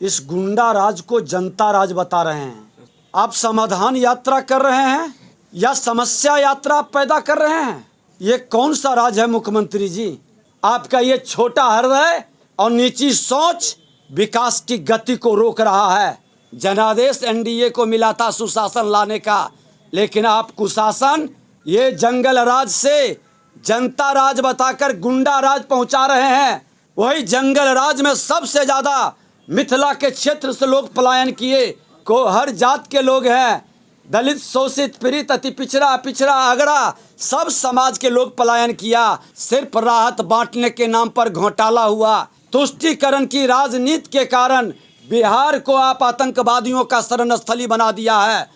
इस गुंडा राज को जनता राज बता रहे हैं। आप समाधान यात्रा कर रहे हैं या समस्या यात्रा आप पैदा कर रहे हैं? ये कौन सा राज है मुख्यमंत्री जी? आपका ये छोटा हृदय और नीची सोच विकास की गति को रोक रहा है। जनादेश एनडीए को मिला था सुशासन लाने का, लेकिन आप कुशासन ये जंगल राज से जनता राज बताकर गुंडा राज पहुंचा रहे हैं। वही जंगल राज में सबसे ज़्यादा मिथिला के क्षेत्र से लोग पलायन किए, को हर जात के लोग हैं, दलित, शोषित, पीड़ित, अति पिछड़ा, पिछड़ा, अगड़ा, सब समाज के लोग पलायन किया। सिर्फ राहत बांटने के नाम पर घोटाला हुआ। तुष्टीकरण की राजनीति के कारण बिहार को आप आतंकवादियों का शरण स्थली बना दिया है।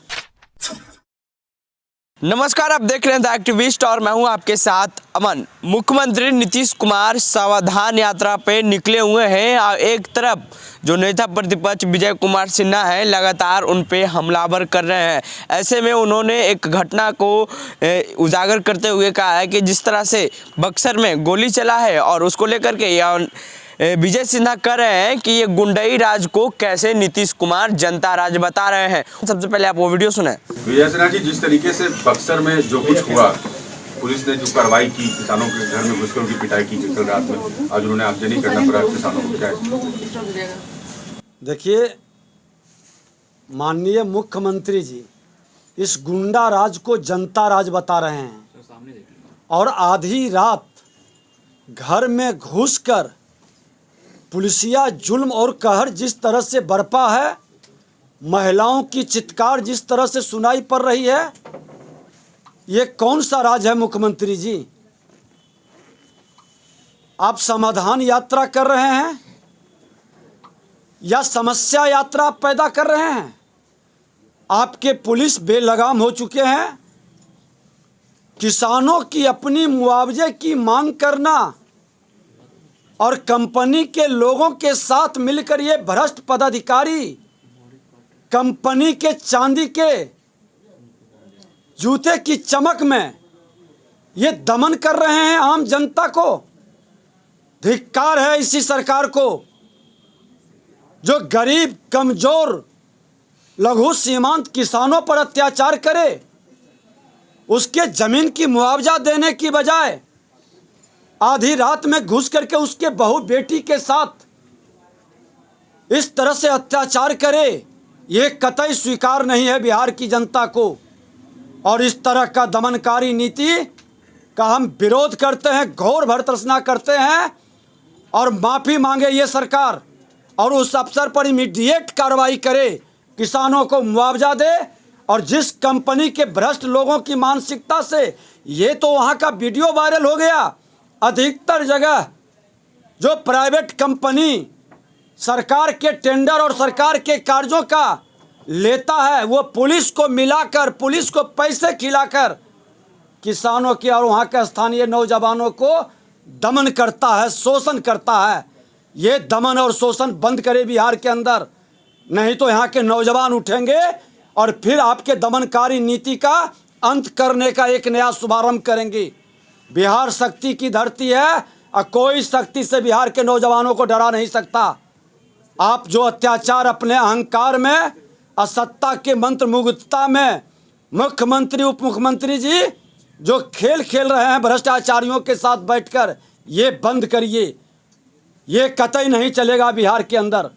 नमस्कार, आप देख रहे हैं द एक्टिविस्ट और मैं हूं आपके साथ अमन। मुख्यमंत्री नीतीश कुमार सावधान यात्रा पे निकले हुए हैं। एक तरफ जो नेता प्रतिपक्ष विजय कुमार सिन्हा है लगातार उन पे हमलावर कर रहे हैं। ऐसे में उन्होंने एक घटना को उजागर करते हुए कहा है कि जिस तरह से बक्सर में गोली चला है और उसको लेकर के विजय सिन्हा कह रहे हैं कि ये गुंडई राज को कैसे नीतीश कुमार जनता राज बता रहे हैं। सबसे पहले आप वो वीडियो सुने। विजय सिन्हा जी, जिस तरीके से बक्सर में जो कुछ हुआ, पुलिस ने जो कार्रवाई की, किसानों के घर में घुसकर उनकी पिटाई की, कल रात में आज उन्होंने आगजनी करना पड़ा किसानों को, क्या? देखिए माननीय मुख्यमंत्री जी इस गुंडा राज को जनता राज बता रहे हैं और आधी रात घर में घुसकर पुलिसिया जुल्म और कहर जिस तरह से बरपा है, महिलाओं की चित्कार जिस तरह से सुनाई पड़ रही है, ये कौन सा राज है मुख्यमंत्री जी? आप समाधान यात्रा कर रहे हैं या समस्या यात्रा आप पैदा कर रहे हैं? आपके पुलिस बेलगाम हो चुके हैं। किसानों की अपनी मुआवजे की मांग करना और कंपनी के लोगों के साथ मिलकर ये भ्रष्ट पदाधिकारी कंपनी के चांदी के जूते की चमक में ये दमन कर रहे हैं आम जनता को। धिक्कार है इसी सरकार को जो गरीब, कमजोर, लघु सीमांत किसानों पर अत्याचार करे। उसके जमीन की मुआवजा देने की बजाय आधी रात में घुस करके उसके बहू बेटी के साथ इस तरह से अत्याचार करे, ये कतई स्वीकार नहीं है बिहार की जनता को। और इस तरह का दमनकारी नीति का हम विरोध करते हैं, घोर भर्त्सना करते हैं और माफ़ी मांगे ये सरकार और उस अफसर पर इमीडिएट कार्रवाई करे, किसानों को मुआवजा दे। और जिस कंपनी के भ्रष्ट लोगों की मानसिकता से ये तो वहाँ का वीडियो वायरल हो गया, अधिकतर जगह जो प्राइवेट कंपनी सरकार के टेंडर और सरकार के कार्यों का लेता है, वो पुलिस को मिलाकर, पुलिस को पैसे खिलाकर किसानों के और वहाँ के स्थानीय नौजवानों को दमन करता है, शोषण करता है। ये दमन और शोषण बंद करे बिहार के अंदर, नहीं तो यहाँ के नौजवान उठेंगे और फिर आपके दमनकारी नीति का अंत करने का एक नया शुभारंभ करेंगे। बिहार शक्ति की धरती है और कोई शक्ति से बिहार के नौजवानों को डरा नहीं सकता। आप जो अत्याचार अपने अहंकार में, असत्ता के मंत्र मुग्धता में मुख्यमंत्री, उप मुख्यमंत्री जी जो खेल खेल रहे हैं भ्रष्टाचारियों के साथ बैठकर, ये बंद करिए। ये कतई नहीं चलेगा बिहार के अंदर।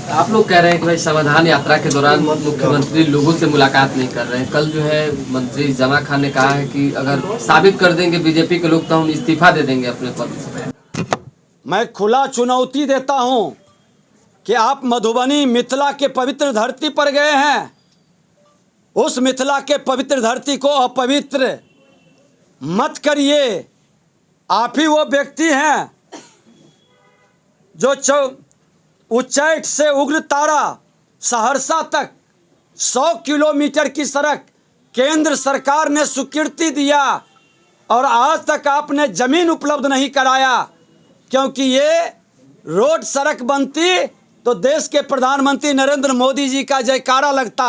आप लोग कह रहे हैं कि भाई समाधान यात्रा के दौरान मुख्यमंत्री लोगों से मुलाकात नहीं कर रहे हैं। कल जो है मंत्री जमा खान ने कहा है कि अगर साबित कर देंगे बीजेपी के लोग तो हम इस्तीफा दे देंगे अपने पद से। मैं खुला चुनौती देता हूं कि आप मधुबनी, मिथिला के पवित्र धरती पर गए हैं। उस मिथिला के पवित्र धरती को अपवित्र मत करिए। आप ही वो व्यक्ति हैं जो उच्चैठ से उग्रतारा सहरसा तक 100 किलोमीटर की सड़क केंद्र सरकार ने स्वीकृति दिया और आज तक आपने जमीन उपलब्ध नहीं कराया, क्योंकि ये रोड सड़क बनती तो देश के प्रधानमंत्री नरेंद्र मोदी जी का जयकारा लगता।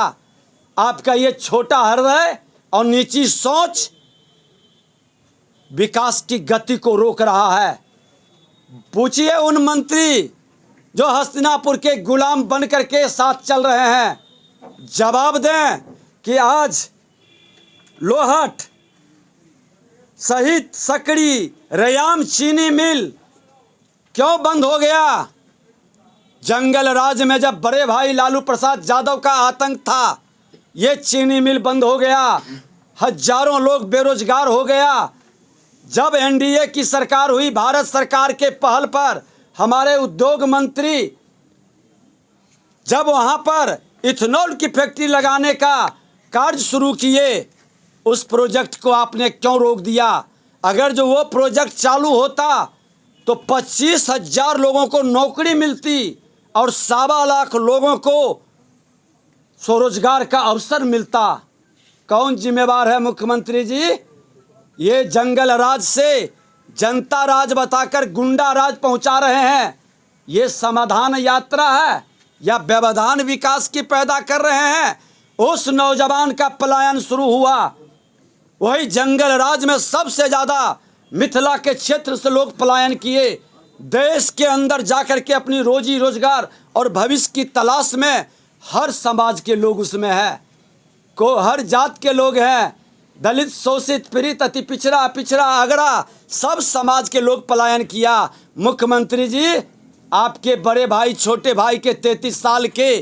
आपका ये छोटा हृदय और नीची सोच विकास की गति को रोक रहा है। पूछिए उन मंत्री जो हस्तिनापुर के गुलाम बन करके साथ चल रहे हैं, जवाब दें कि आज लोहट, शहीद सकड़ी, रयाम चीनी मिल क्यों बंद हो गया? जंगल राज में जब बड़े भाई लालू प्रसाद यादव का आतंक था, ये चीनी मिल बंद हो गया, हजारों लोग बेरोजगार हो गया। जब एनडीए की सरकार हुई, भारत सरकार के पहल पर हमारे उद्योग मंत्री जब वहाँ पर इथेनॉल की फैक्ट्री लगाने का कार्य शुरू किए, उस प्रोजेक्ट को आपने क्यों रोक दिया? अगर जो वो प्रोजेक्ट चालू होता तो 25,000 लोगों को नौकरी मिलती और 1.25 लाख लोगों को स्वरोजगार का अवसर मिलता। कौन जिम्मेवार है मुख्यमंत्री जी? ये जंगल राज से जनता राज बताकर गुंडा राज पहुंचा रहे हैं। ये समाधान यात्रा है या व्यवधान विकास की पैदा कर रहे हैं? उस नौजवान का पलायन शुरू हुआ, वही जंगल राज में सबसे ज़्यादा मिथिला के क्षेत्र से लोग पलायन किए। देश के अंदर जाकर के अपनी रोजी रोजगार और भविष्य की तलाश में हर समाज के लोग उसमें हैं, हर जात के लोग हैं, दलित, शोषित, पीड़ित, अति पिछड़ा, पिछड़ा, अगड़ा, सब समाज के लोग पलायन किया। मुख्यमंत्री जी, आपके बड़े भाई छोटे भाई के 33 साल के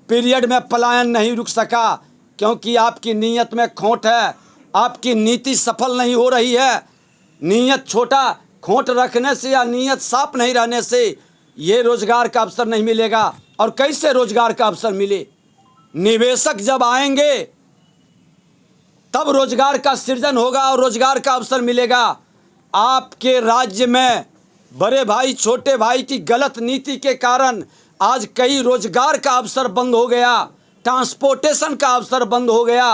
पीरियड में पलायन नहीं रुक सका, क्योंकि आपकी नीयत में खोट है, आपकी नीति सफल नहीं हो रही है। नीयत छोटा खोट रखने से या नीयत साफ नहीं रहने से ये रोजगार का अवसर नहीं मिलेगा। और कैसे रोजगार का अवसर मिले? निवेशक जब आएंगे तब रोजगार का सृजन होगा और रोजगार का अवसर मिलेगा। आपके राज्य में बड़े भाई छोटे भाई की गलत नीति के कारण आज कई रोजगार का अवसर बंद हो गया, ट्रांसपोर्टेशन का अवसर बंद हो गया।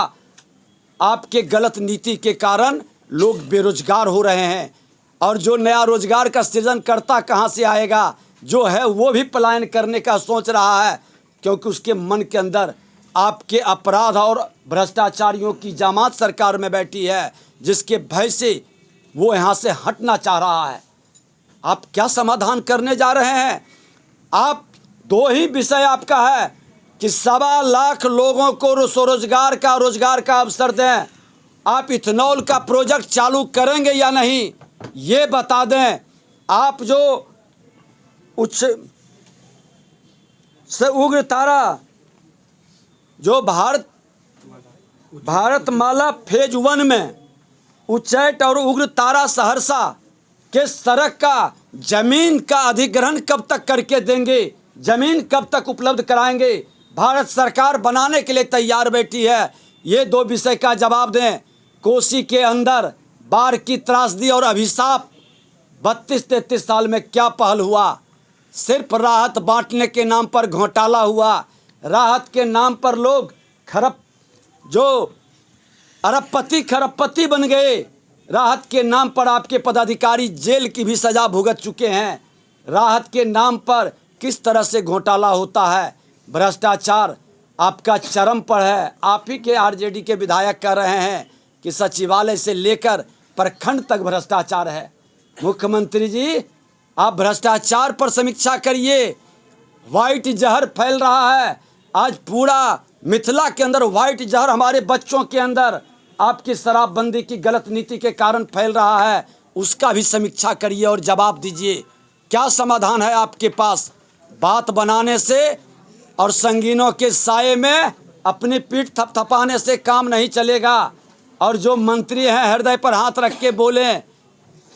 आपके गलत नीति के कारण लोग बेरोजगार हो रहे हैं और जो नया रोजगार का सृजन करता कहाँ से आएगा? जो है वो भी पलायन करने का सोच रहा है, क्योंकि उसके मन के अंदर आपके अपराध और भ्रष्टाचारियों की जमात सरकार में बैठी है, जिसके भय से वो यहाँ से हटना चाह रहा है। आप क्या समाधान करने जा रहे हैं? आप दो ही विषय आपका है कि 1.25 लाख लोगों को रोजगार का अवसर दें। आप इथेनॉल का प्रोजेक्ट चालू करेंगे या नहीं, ये बता दें। आप जो उच्च से उग्र तारा, जो भारतमाला फेज 1 में उच्चैठ और उग्र तारा सहरसा के सड़क का जमीन का अधिग्रहण कब तक करके देंगे? जमीन कब तक उपलब्ध कराएंगे? भारत सरकार बनाने के लिए तैयार बैठी है। ये 2 विषय का जवाब दें। कोसी के अंदर बाढ़ की त्रासदी और अभिशाप 32-33 साल में क्या पहल हुआ? सिर्फ राहत बांटने के नाम पर घोटाला हुआ। राहत के नाम पर लोग अरबपति खरबपति बन गए। राहत के नाम पर आपके पदाधिकारी जेल की भी सज़ा भुगत चुके हैं। राहत के नाम पर किस तरह से घोटाला होता है। भ्रष्टाचार आपका चरम पर है। आप ही के आरजेडी के विधायक कह रहे हैं कि सचिवालय से लेकर प्रखंड तक भ्रष्टाचार है। मुख्यमंत्री जी, आप भ्रष्टाचार पर समीक्षा करिए। वाइट जहर फैल रहा है। आज पूरा मिथिला के अंदर वाइट जहर हमारे बच्चों के अंदर आपकी शराबबंदी की गलत नीति के कारण फैल रहा है। उसका भी समीक्षा करिए और जवाब दीजिए। क्या समाधान है आपके पास? बात बनाने से और संगीनों के साये में अपनी पीठ थपथपाने से काम नहीं चलेगा। और जो मंत्री हैं हृदय पर हाथ रख के बोलें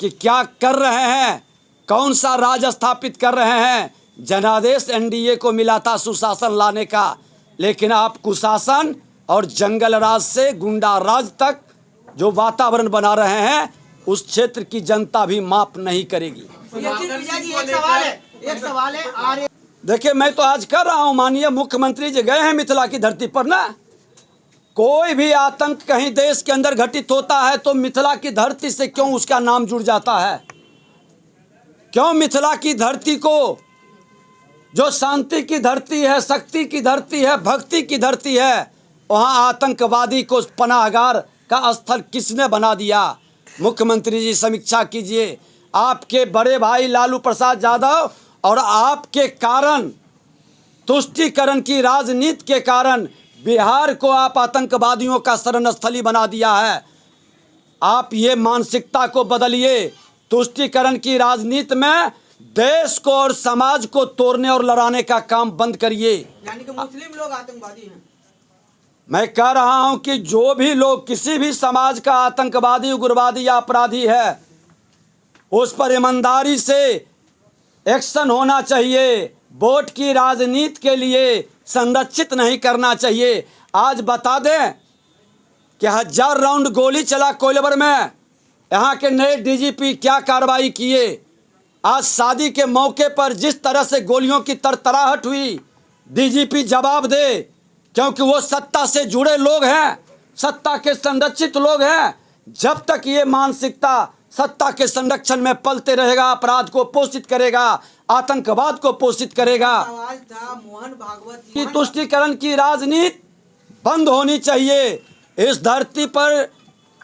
कि क्या कर रहे हैं, कौन सा राज स्थापित कर रहे हैं। जनादेश एनडीए को मिला था सुशासन लाने का, लेकिन आप कुशासन और जंगल राज से गुंडा राज तक जो वातावरण बना रहे हैं, उस क्षेत्र की जनता भी माफ नहीं करेगी। एक सवाल है। देखिए, मैं तो आज कर रहा हूँ, माननीय मुख्यमंत्री जी गए हैं मिथिला की धरती पर ना। कोई भी आतंक कहीं देश के अंदर घटित होता है तो मिथिला की धरती से क्यों उसका नाम जुड़ जाता है? क्यों मिथिला की धरती को, जो शांति की धरती है, शक्ति की धरती है, भक्ति की धरती है, वहाँ आतंकवादी को पनाहगार का स्थल किसने बना दिया? मुख्यमंत्री जी समीक्षा कीजिए। आपके बड़े भाई लालू प्रसाद यादव और आपके कारण, तुष्टीकरण की राजनीति के कारण बिहार को आप आतंकवादियों का शरण स्थली बना दिया है। आप ये मानसिकता को बदलिए। तुष्टीकरण की राजनीति में देश को और समाज को तोड़ने और लड़ाने का काम बंद करिए। यानी कि मुस्लिम लोग आतंकवादी हैं। मैं कह रहा हूं कि जो भी लोग किसी भी समाज का आतंकवादी, उग्रवादी या अपराधी है, उस पर ईमानदारी से एक्शन होना चाहिए। वोट की राजनीति के लिए संरक्षित नहीं करना चाहिए। आज बता दें कि 1000 राउंड गोली चला कोइलवर में, यहाँ के नए डीजीपी क्या कार्रवाई किए। आज शादी के मौके पर जिस तरह से गोलियों की तरतराहट हुई, डीजीपी जवाब दे, क्योंकि वो सत्ता से जुड़े लोग हैं, सत्ता के संरक्षित लोग हैं। जब तक ये मानसिकता सत्ता के संरक्षण में पलते रहेगा, अपराध को पोषित करेगा, आतंकवाद को पोषित करेगा। आवाज था मोहन भागवत की तुष्टीकरण की राजनीति बंद होनी चाहिए। इस धरती पर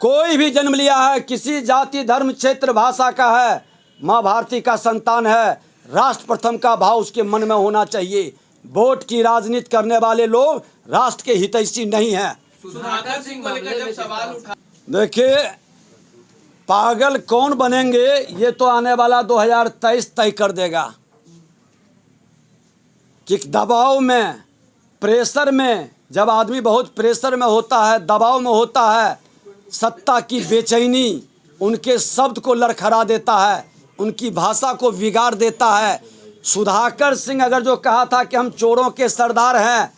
कोई भी जन्म लिया है, किसी जाति, धर्म, क्षेत्र, भाषा का है, माँ भारती का संतान है, राष्ट्र प्रथम का भाव उसके मन में होना चाहिए। वोट की राजनीति करने वाले लोग राष्ट्र के हितैषी नहीं हैं। सुधाकर सिंह को लेकर जब सवाल उठा, देखिए, पागल कौन बनेंगे ये तो आने वाला 2023 तय कर देगा कि दबाव में, प्रेशर में, जब आदमी बहुत प्रेशर में होता है, दबाव में होता है, सत्ता की बेचैनी उनके शब्द को लड़खड़ा देता है, उनकी भाषा को बिगाड़ देता है। सुधाकर सिंह अगर जो कहा था कि हम चोरों के सरदार हैं,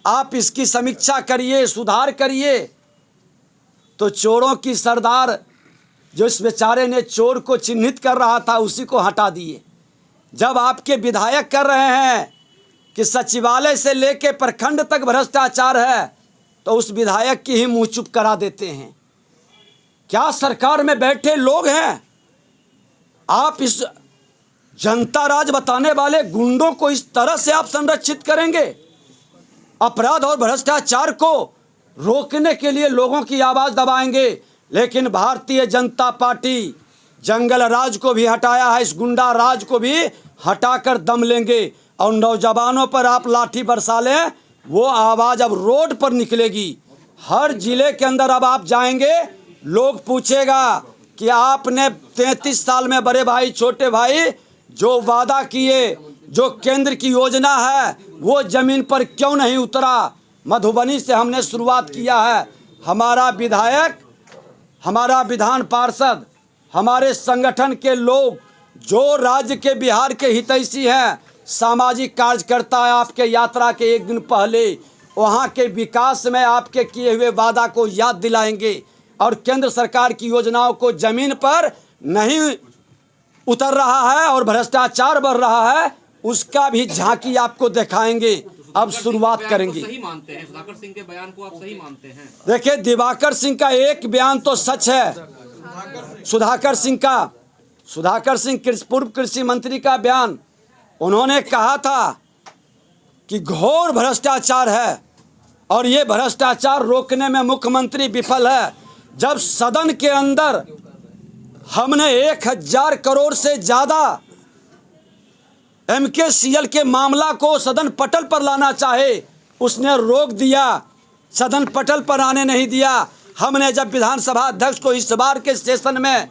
आप इसकी समीक्षा करिए, सुधार करिए। तो चोरों की सरदार जो इस बेचारे ने चोर को चिन्हित कर रहा था, उसी को हटा दिए। जब आपके विधायक कर रहे हैं कि सचिवालय से लेके प्रखंड तक भ्रष्टाचार है, तो उस विधायक की ही मुंह चुप करा देते हैं। क्या सरकार में बैठे लोग हैं? आप इस जनता राज बताने वाले गुंडों को इस तरह से आप संरक्षित करेंगे? अपराध और भ्रष्टाचार को रोकने के लिए लोगों की आवाज़ दबाएंगे, लेकिन भारतीय जनता पार्टी जंगल राज को भी हटाया है, इस गुंडा राज को भी हटाकर दम लेंगे। और नौजवानों पर आप लाठी बरसा लें, वो आवाज़ अब रोड पर निकलेगी। हर जिले के अंदर अब आप जाएंगे, लोग पूछेगा कि आपने 33 साल में बड़े भाई, छोटे भाई, जो वादा किए, जो केंद्र की योजना है, वो ज़मीन पर क्यों नहीं उतरा? मधुबनी से हमने शुरुआत किया है। हमारा विधायक, हमारा विधान पार्षद, हमारे संगठन के लोग जो राज्य के, बिहार के हितैषी हैं, सामाजिक कार्यकर्ता है, आपके यात्रा के एक दिन पहले वहाँ के विकास में आपके किए हुए वादा को याद दिलाएंगे और केंद्र सरकार की योजनाओं को ज़मीन पर नहीं उतर रहा है और भ्रष्टाचार बढ़ रहा है, उसका भी झांकी आपको दिखाएंगे। अब शुरुआत करेंगे। सही मानते हैं सुधाकर सिंह के बयान को? आप सही मानते हैं? देखिए, दिवाकर सिंह का एक बयान तो सच है। सुधाकर सिंह पूर्व कृषि मंत्री का बयान, उन्होंने कहा था कि घोर भ्रष्टाचार है और ये भ्रष्टाचार रोकने में मुख्यमंत्री विफल है। जब सदन के अंदर हमने 1000 करोड़ से ज़्यादा MKCL के मामला को सदन पटल पर लाना चाहे, उसने रोक दिया, सदन पटल पर आने नहीं दिया। हमने जब विधानसभा अध्यक्ष को इस बार के सेशन में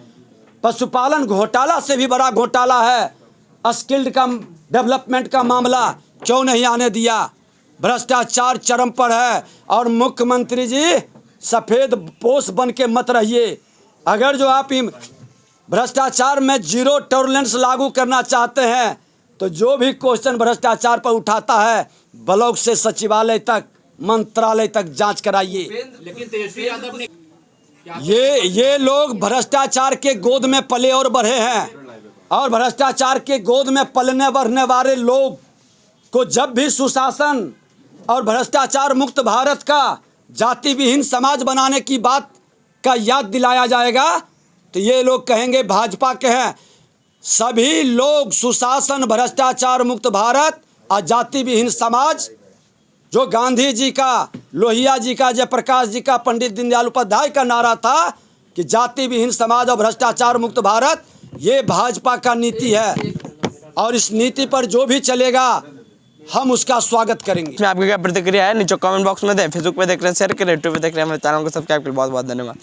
पशुपालन घोटाला से भी बड़ा घोटाला है, स्किल्ड का डेवलपमेंट का मामला, क्यों नहीं आने दिया? भ्रष्टाचार चरम पर है। और मुख्यमंत्री जी, सफ़ेद पोश बन के मत रहिए। अगर जो आप भ्रष्टाचार में जीरो टॉलरेंस लागू करना चाहते हैं, तो जो भी क्वेश्चन भ्रष्टाचार पर उठाता है, ब्लॉक से सचिवालय तक, मंत्रालय तक जांच कराइए। लेकिन तेजस्वी यादव ने ये लोग भ्रष्टाचार के गोद में पले और बढ़े हैं, और भ्रष्टाचार के गोद में पलने बढ़ने वाले लोग को जब भी सुशासन और भ्रष्टाचार मुक्त भारत का, जाति विहीन समाज बनाने की बात का याद दिलाया जाएगा, तो ये लोग कहेंगे भाजपा के हैं। सभी लोग सुशासन, भ्रष्टाचार मुक्त भारत और जाति विहीन समाज, जो गांधी जी का, लोहिया जी का, जयप्रकाश जी का, पंडित दीनदयाल उपाध्याय का नारा था कि जाति विहीन समाज और भ्रष्टाचार मुक्त भारत, ये भाजपा का नीति है। और इस नीति पर जो भी चलेगा हम उसका स्वागत करेंगे। इसमें आपकी क्या प्रतिक्रिया है नीचे कमेंट बॉक्स में दें। फेसबुक पे देख रहे हैं शेयर करें, यूट्यूब पे देख रहे हैं हमारे चैनल को सब्सक्राइब करें। बहुत बहुत धन्यवाद।